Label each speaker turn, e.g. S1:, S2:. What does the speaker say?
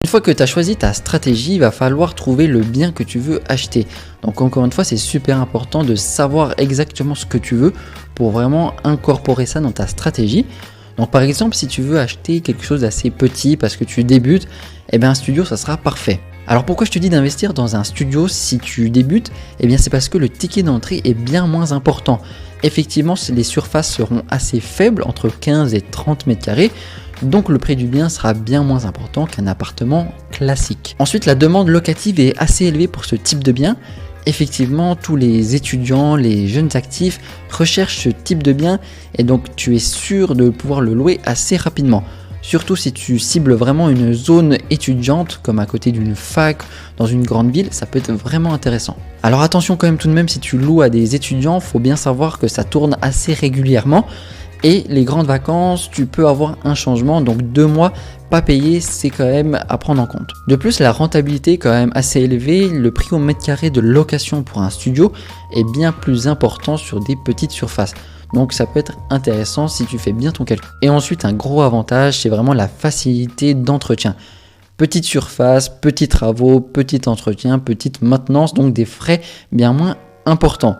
S1: Une fois que tu as choisi ta stratégie, il va falloir trouver le bien que tu veux acheter. Donc encore une fois, c'est super important de savoir exactement ce que tu veux pour vraiment incorporer ça dans ta stratégie. Donc par exemple, si tu veux acheter quelque chose d'assez petit parce que tu débutes, eh bien un studio, ça sera parfait. Alors pourquoi je te dis d'investir dans un studio si tu débutes? Eh bien c'est parce que le ticket d'entrée est bien moins important. Effectivement, les surfaces seront assez faibles, entre 15 et 30 mètres carrés, donc le prix du bien sera bien moins important qu'un appartement classique. Ensuite, la demande locative est assez élevée pour ce type de bien. Effectivement, tous les étudiants, les jeunes actifs recherchent ce type de bien et donc tu es sûr de pouvoir le louer assez rapidement. Surtout si tu cibles vraiment une zone étudiante comme à côté d'une fac, dans une grande ville, ça peut être vraiment intéressant. Alors attention quand même tout de même, si tu loues à des étudiants, faut bien savoir que ça tourne assez régulièrement. Et les grandes vacances, tu peux avoir un changement, donc 2 mois pas payés, c'est quand même à prendre en compte. De plus, la rentabilité est quand même assez élevée, le prix au mètre carré de location pour un studio est bien plus important sur des petites surfaces. Donc ça peut être intéressant si tu fais bien ton calcul. Et ensuite, un gros avantage, c'est vraiment la facilité d'entretien. Petite surface, petits travaux, petit entretien, petite maintenance, donc des frais bien moins importants.